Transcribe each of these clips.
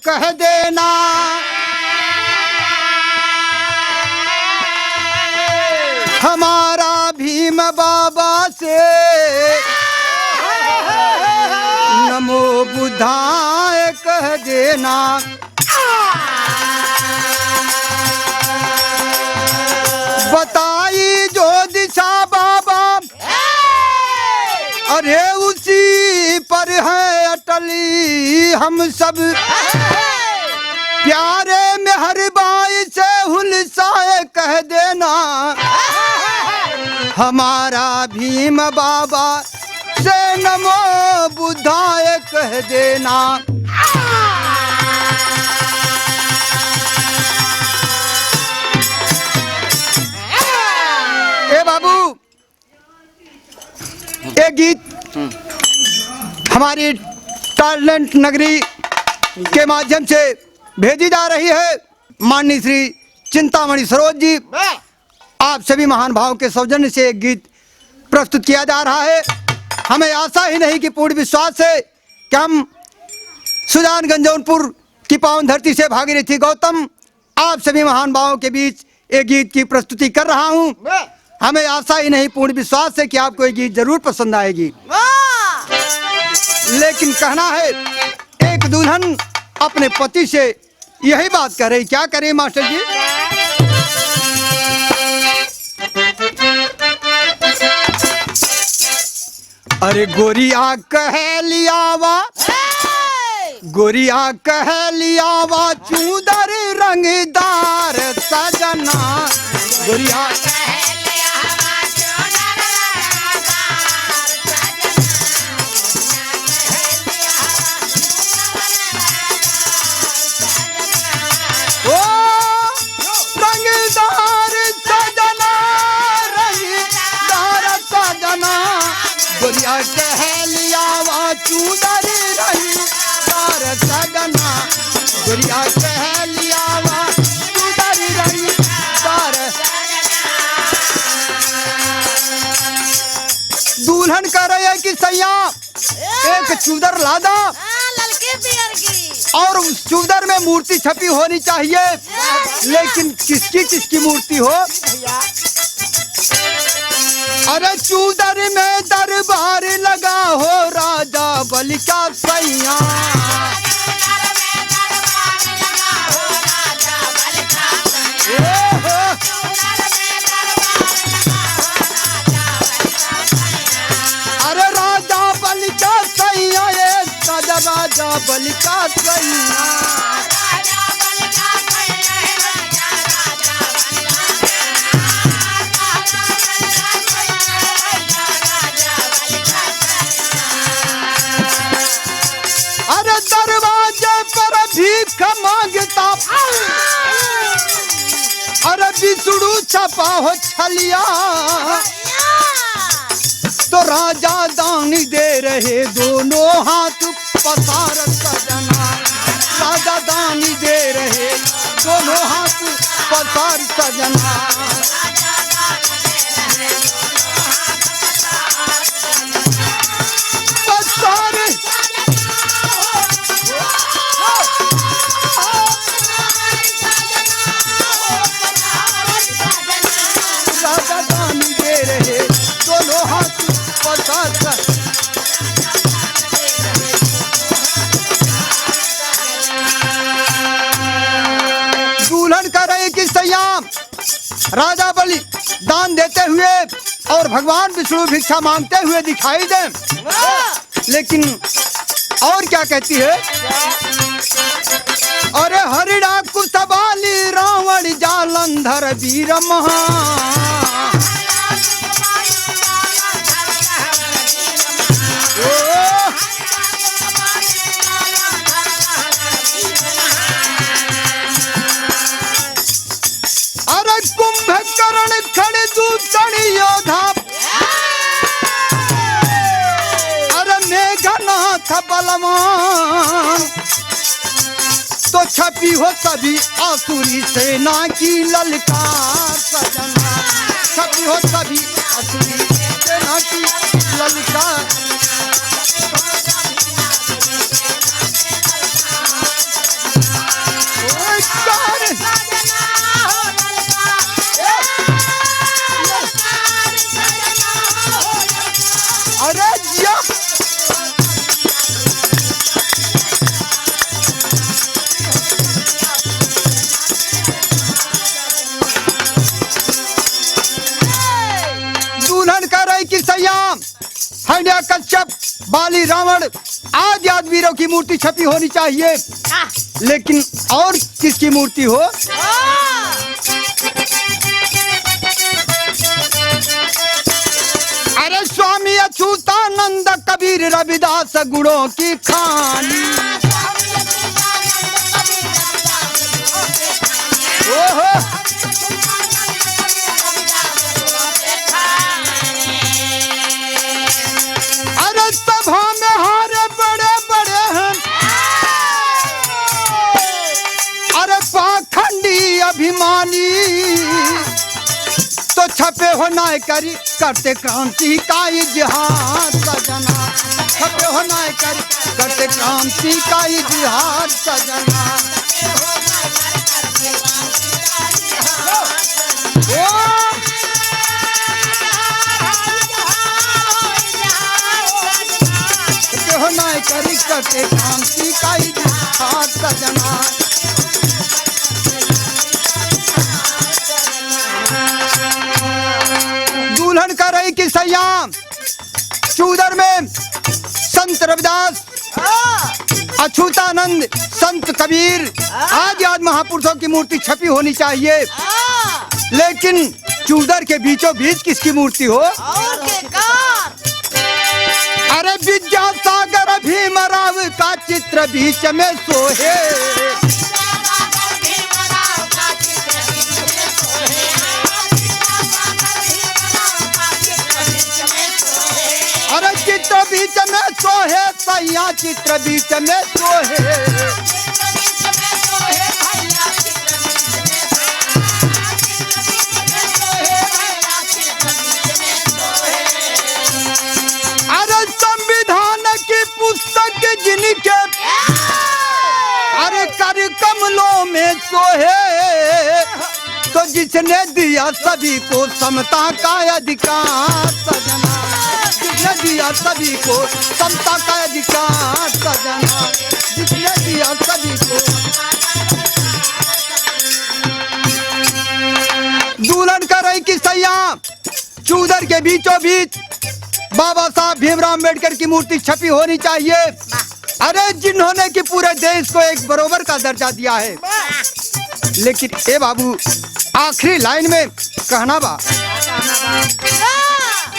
कह देना। हमारा भीम बाबा से नमो बुद्धाय कह देना। बताई जो दिशा बाबा अरे उसी पर है अटली हम सब। प्यारे मेहरबाई से हुलसाए कह देना। हमारा भीम बाबा से नमो बुद्धाय कह देना। ए बाबू, ये गीत हमारी टैलेंट नगरी के माध्यम से भेजी जा रही है। माननीय श्री चिंतामणि सरोज जी, आप सभी महान भावों के सौजन्य से एक गीत प्रस्तुत किया जा रहा है। हमें आशा ही नहीं कि पूर्ण विश्वास है कि हम सुजानगंज जौनपुर की पावन धरती से भागीरथी गौतम आप सभी महान भावों के बीच एक गीत की प्रस्तुति कर रहा हूं। हमें आशा ही नहीं पूर्ण विश्वास है कि आपको ये गीत जरूर पसंद आएगी। लेकिन कहना है, एक दुल्हन अपने पति से यही बात कर रही, क्या करे मास्टर जी? अरे गोरिया कह लियावा, गोरिया कह लियावा चूदर रंगदार सजना। गोरिया गोरिया कह लियावा चूदर रंगदार सजना। गोरिया कह लियावा चूदर रंगदार। दुल्हन कह रही है कि सैया एक चूदर लादा और उस चूदर में मूर्ति छपी होनी चाहिए। लेकिन किसकी किसकी मूर्ति हो? अरे चूदर में दरबार लगा हो राजा बलि का सैया। अरे राजा बलि का सैया, राजा बलि का सैया। दरवाजे पर भीख मांगता, अरे बिसुड़ू छपा हो छलिया। तो राजा दानी दे रहे दोनों हाथ पसार सजना। राजा दानी दे रहे दोनों हाथ पसार सजना। दुल्हन कह रही कि सैया राजा बलि दान देते हुए और भगवान विष्णु भिक्षा मांगते हुए दिखाई दे। लेकिन और क्या कहती है? अरे हरिड़ा कुशवाली रावण जालंधर वीर महा। अरे कुंभकर्ण खड़े दूतन योधा। अरे मेघनाथ बलवान। तो छपी हो सभी आसुरी सेना की ललकार सजना। छपी हो सभी आसुरी सेना की ललकार। बाली रावण आदि वीरों की मूर्ति छपी होनी चाहिए। लेकिन और किसकी मूर्ति हो? अरे स्वामी अच्युतानंद कबीर रविदास गुणों की खानी। ओहो अरे सभा में हारे बड़े बड़े हैं, अरे पाखंडी अभिमानी, तो छपे हो ना करी करते क्रांति का इजहार सजना। छपे हो ना करी करते क्रांति का इजहार सजना। छपे हो ना करी करते क्रांति का इजहार सजना। दुल्हन का रही कि सयाम चूदर में संत रविदास, अच्युतानंद, संत कबीर आदि महापुरुषों की मूर्ति छपी होनी चाहिए। लेकिन चूदर के बीचों बीच किसकी मूर्ति हो? अरे विद्यासागर भीमराव का चित्र बीच में सोहे। अरे चित्र बीच में सोहे सैया, चित्र बीच में सोहे। अरे संविधान की पुस्तक जिनके अरे कर कमलों में सोहे, तो जिसने दिया सभी को समता का अधिकार सजना। जिसने दिया सभी को समता का अधिकार सजना। जिसने दिया सभी को। दुल्हन का रही कि सैया चूदर के बीचों बीच बाबा साहब भीमराव अम्बेडकर की मूर्ति छपी होनी चाहिए। अरे जिन्होंने कि पूरे देश को एक बराबर का दर्जा दिया है। लेकिन ए बाबू आखिरी लाइन में कहना बा,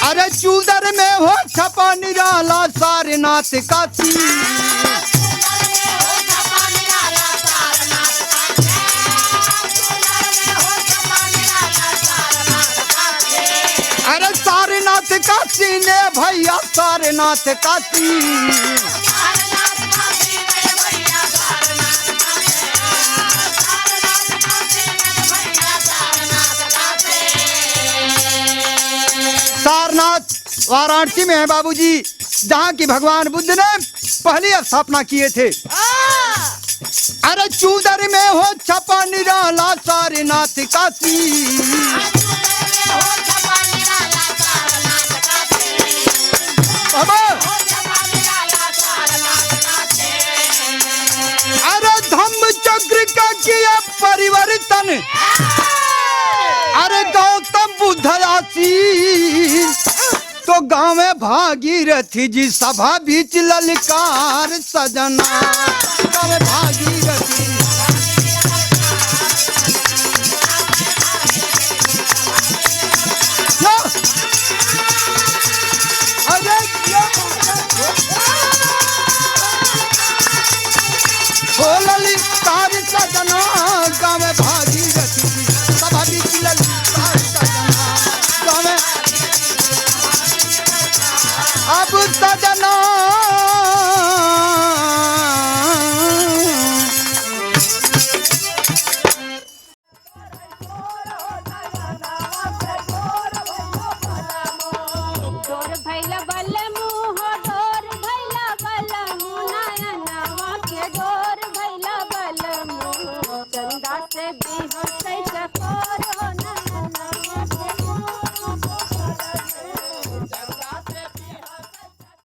अरे चूदर में हो छपा निराला सारनाथ काशी। अरे सारनाथ काशी ने भैया सारनाथ काशी। सारनाथ वाराणसी में है बाबूजी, जहाँ की भगवान बुद्ध ने पहली स्थापना किए थे। अरे चूदर में हो छपा निराला सारनाथ काशी। अरे धम्म चक्र का किया परिवर्तन, अरे गौतम बुद्ध आसी, तो गाँव में भागीरथी जी सभा बीच ललकार सजना। गाँव में भागीरथी हो ललकार सजना। गाँव में